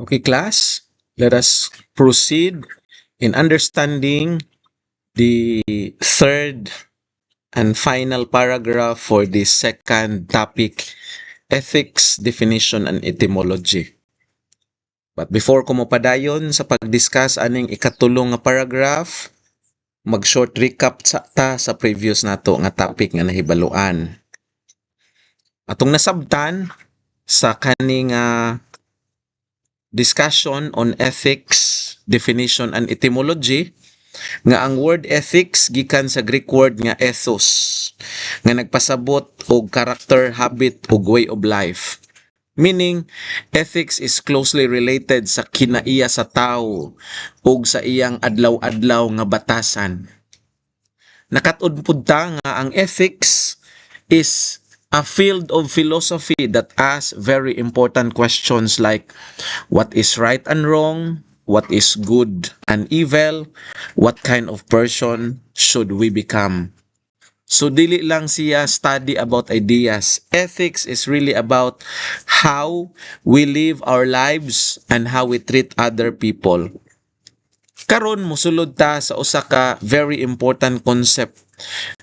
Okay, class, let us proceed in understanding the third and final paragraph for the second topic, ethics, definition, and etymology. But before ko mopadayon sa pag-discuss aning ikatulong nga paragraph, mag-short recap sa previous nato nga topic nga nahibaluan. Atong nasabtan sa kaning discussion on ethics, definition, and etymology, nga ang word ethics gikan sa Greek word nga ethos, nga nagpasabot og character, habit, ug way of life. Meaning, ethics is closely related sa kinaiya sa tao ug sa iyang adlaw-adlaw nga batasan. Nakatudpud punta nga ang ethics is a field of philosophy that asks very important questions like what is right and wrong, what is good and evil, what kind of person should we become. So dili lang siya study about ideas. Ethics is really about how we live our lives and how we treat other people. Karon mosulod ta sa usa ka very important concept,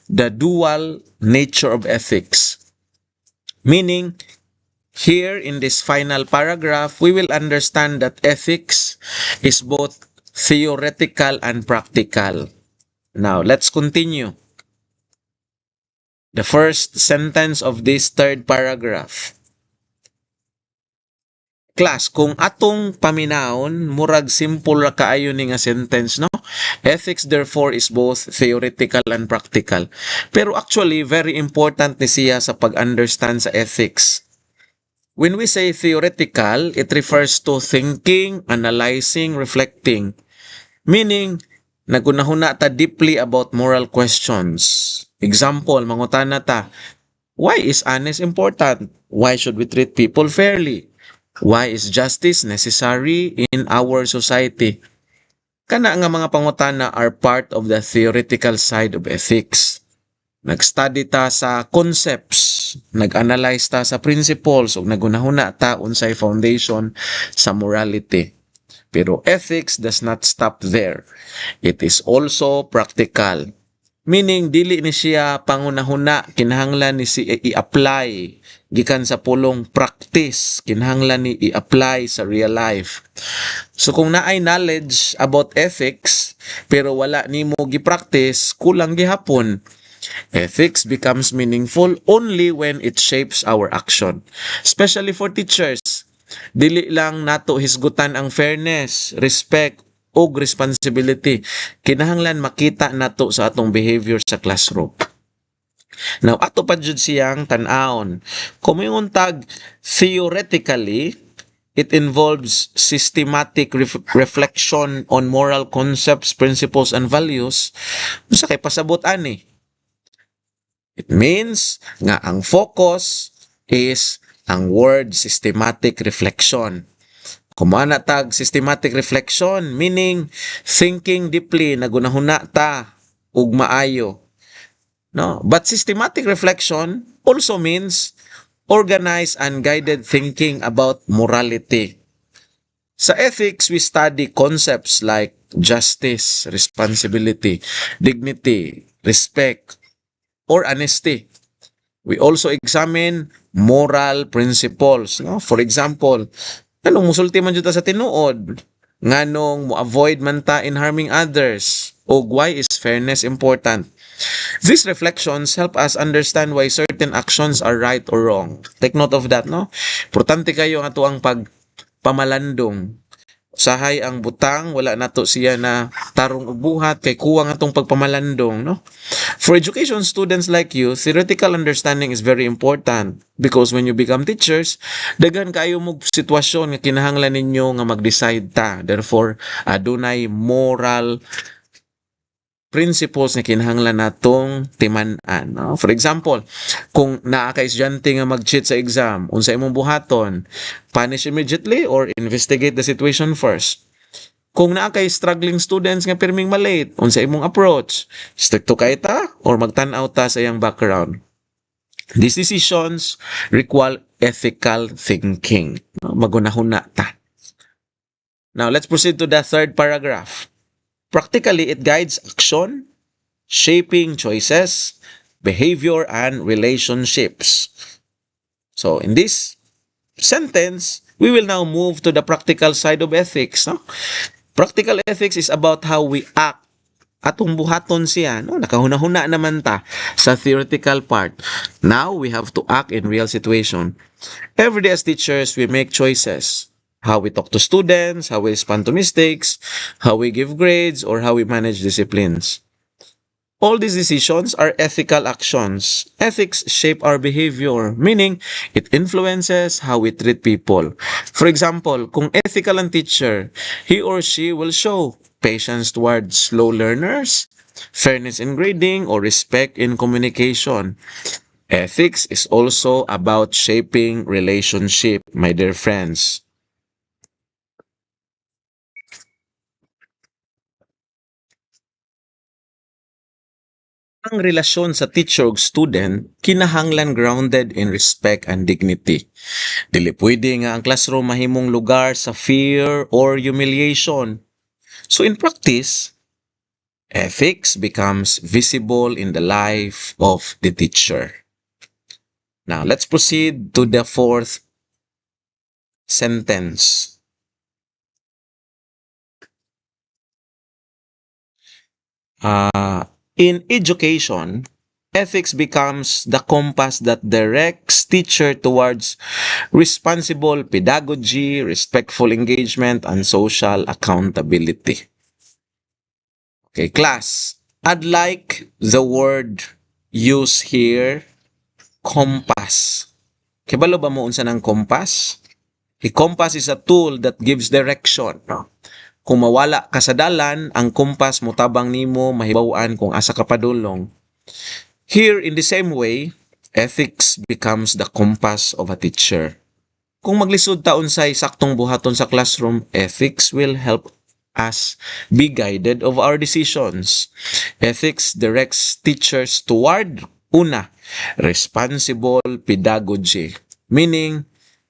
the dual nature of ethics. Meaning, here in this final paragraph, we will understand that ethics is both theoretical and practical. Now, let's continue. The first sentence of this third paragraph. Class, kung atong paminahon, murag simple ra kaayo ni nga sentence, no? Ethics therefore is both theoretical and practical. Pero actually, very important ni siya sa pag-understand sa ethics. When we say theoretical, it refers to thinking, analyzing, reflecting. Meaning, nagunahuna ta deeply about moral questions. Example, mangutana ta, why is honest important? Why should we treat people fairly? Why is justice necessary in our society? Kana nga mga pangutana are part of the theoretical side of ethics. Nag-study ta sa concepts, nag-analyze ta sa principles, ug nagunahuna ta unsay foundation sa morality. Pero ethics does not stop there. It is also practical. Meaning, dili ni siya pangunahuna, kinahanglan ni siya i-apply gikan sa pulong practice, kinahanglan ni i-apply sa real life. So kung naay knowledge about ethics pero wala nimo gi-practice, kulang gihapon. Ethics becomes meaningful only when it shapes our action. Especially for teachers, dili lang nato hisgutan ang fairness, respect, o responsibility. Kinahanglan makita nato sa atong behavior sa classroom. Now, ato pa jud siyang tan-aon. Kung yung tag theoretically, it involves systematic reflection on moral concepts, principles, and values. Sa kay pasabot ani. It means nga ang focus is ang word systematic reflection. Kumana tag systematic reflection, meaning thinking deeply, nagunahuna ta ug maayo. No? But systematic reflection also means organized and guided thinking about morality. Sa ethics, we study concepts like justice, responsibility, dignity, respect, or honesty. We also examine moral principles. No? For example, anong musulti man dito sa tinuod? Nganong mo-avoid man ta in harming others? O why is fairness important? These reflections help us understand why certain actions are right or wrong. Take note of that, no? Importante kayo nga ang pagpamalandong. Usahay ang butang, wala nato siya na tarong ubuhat, kay kuwang atong pagpamalandong, no? For education students like you, theoretical understanding is very important because when you become teachers, daghan kayo mo sitwasyon nga kinahanglan ninyo nga mag-decide ta. Therefore, adunay moral principles na kinahanglan natong timan-an. No? For example, kung naa ka estudyante nga mag-cheat sa exam, unsa imong buhaton, punish immediately or investigate the situation first. Kung naa kay struggling students nga pirming malate, unsa imong approach? Stricto kay ta or magtan-aw ta sa iyang background? These decisions require ethical thinking. Magunahuna ta. Now, let's proceed to the third paragraph. Practically, it guides action, shaping choices, behavior, and relationships. So, in this sentence, we will now move to the practical side of ethics. No? Practical ethics is about how we act. Atong buhaton siya, no? Nakahuna-huna naman ta sa theoretical part. Now, we have to act in real situation. Every day as teachers, we make choices. How we talk to students, how we respond to mistakes, how we give grades, or how we manage disciplines. All these decisions are ethical actions. Ethics shape our behavior, meaning it influences how we treat people. For example, kung ethical ang teacher, he or she will show patience towards slow learners, fairness in grading, or respect in communication. Ethics is also about shaping relationship, my dear friends. Ang relasyon sa teacher ug student kinahanglan grounded in respect and dignity. Dili pwede nga ang classroom mahimong lugar sa fear or humiliation. So in practice, ethics becomes visible in the life of the teacher. Now, let's proceed to the fourth sentence. In education, ethics becomes the compass that directs teacher towards responsible pedagogy, respectful engagement, and social accountability. Okay, class. I'd like the word used here, compass. Kibalo ba mo unsa ng compass? A compass is a tool that gives direction. No? Kung mawala ka sa dalan, ang compass mo tabang nimo mahibaw-an kung asa ka padulong. Here, in the same way, ethics becomes the compass of a teacher. Kung maglisod ta unsay saktong buhaton sa classroom, ethics will help us be guided of our decisions. Ethics directs teachers toward, una, responsible pedagogy, meaning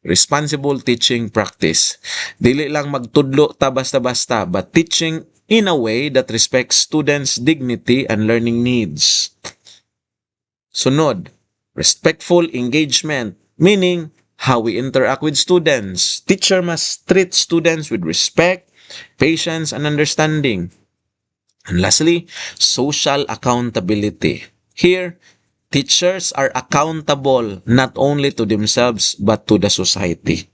responsible teaching practice. Dili lang magtudlo ta basta-basta, but teaching in a way that respects students' dignity and learning needs. Sunod, respectful engagement, meaning how we interact with students. Teacher must treat students with respect, patience, and understanding. And lastly, social accountability. Here, teachers are accountable not only to themselves but to the society.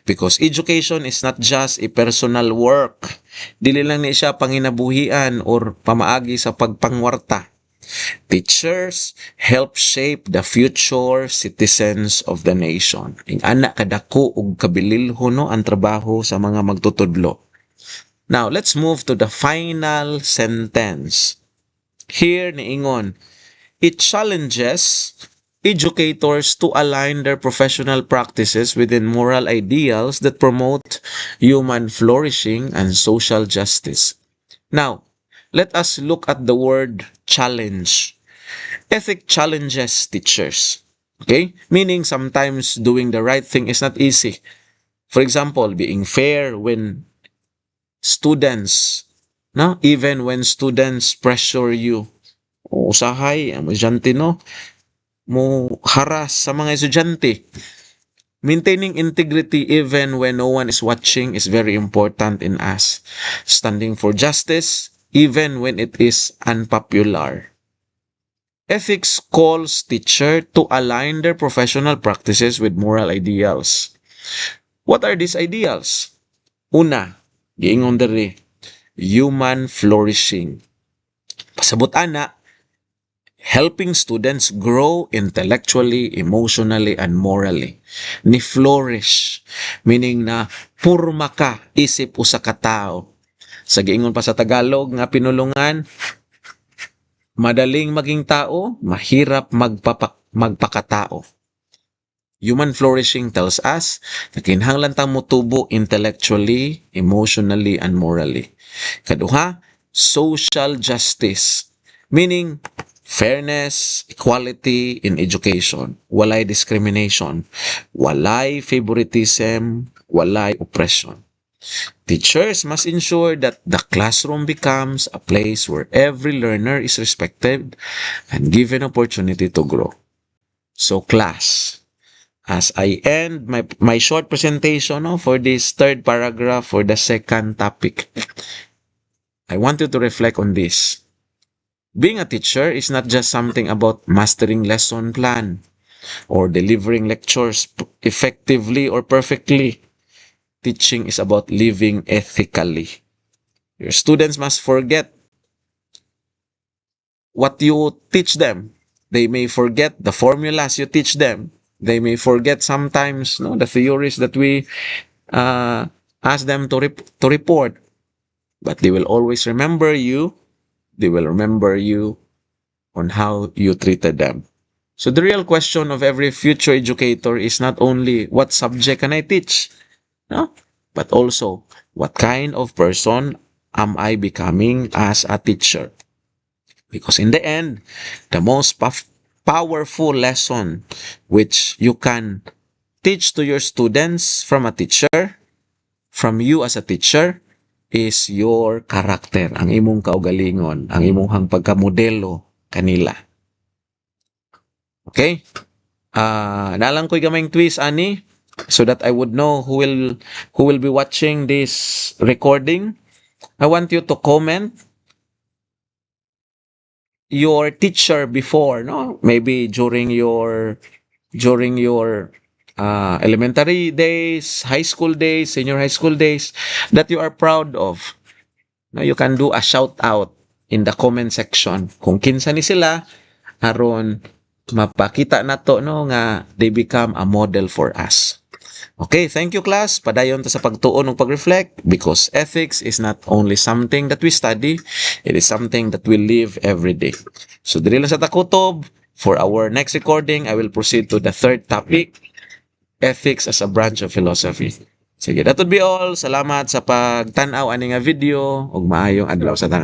Because education is not just a personal work. Dili lang ni siya panginabuhian or pamaagi sa pagpangwarta. Teachers help shape the future citizens of the nation. Ing anak kadako ug kabililho no ang trabaho sa mga magtutudlo. Now, let's move to the final sentence. Here niingon, it challenges educators to align their professional practices within moral ideals that promote human flourishing and social justice. Now, let us look at the word challenge. Ethic challenges teachers. Okay? Meaning sometimes doing the right thing is not easy. For example, being fair when students, no? Even when students pressure you. Usahay, ang estudyante, no? Mo haras sa mga estudyante. Maintaining integrity even when no one is watching is very important in us. Standing for justice even when it is unpopular. Ethics calls teacher to align their professional practices with moral ideals. What are these ideals? Una, giingon diri, human flourishing. Pasabot ana, helping students grow intellectually, emotionally, and morally. Ni flourish, meaning na purma ka isip usa ka tao. Sa giingon pa sa Tagalog nga pinulungan, madaling maging tao, mahirap magpakatao. Human flourishing tells us na kinahanglan ta motubo intellectually, emotionally, and morally. Kaduha, social justice, meaning fairness, equality in education, walay discrimination, walay favoritism, walay oppression. Teachers must ensure that the classroom becomes a place where every learner is respected and given opportunity to grow. So class, as I end my short presentation for this third paragraph for the second topic, I want you to reflect on this. Being a teacher is not just something about mastering lesson plan or delivering lectures effectively or perfectly. Teaching is about living ethically. Your students must forget what you teach them. They may forget the formulas you teach them. They may forget sometimes the theories that we ask them to report. But they will always remember you. They will remember you on how you treated them. So the real question of every future educator is not only what subject can I teach, no? But also what kind of person am I becoming as a teacher? Because in the end, the most powerful lesson which you can teach to your students from a teacher, from you as a teacher, is your character, ang imong kaugalingon, ang imong pagkamodelo kanila. Okay? Nalang ko'y gamayng twist ani so that I would know who will be watching this recording. I want you to comment your teacher before, no? Maybe during your elementary days, high school days, senior high school days that you are proud of. Now you can do a shout out in the comment section kung kinsa ni sila aron mapakita nato nga they become a model for us. Okay, thank you class. Padayon ta sa pagtuon ug pag-reflect because ethics is not only something that we study, it is something that we live every day. So diri lang sa takutob, for our next recording, I will proceed to the third topic, ethics as a branch of philosophy. Sige, that would be all. Salamat sa pagtan-aw ani nga video ug maayong adlaw sa tanan.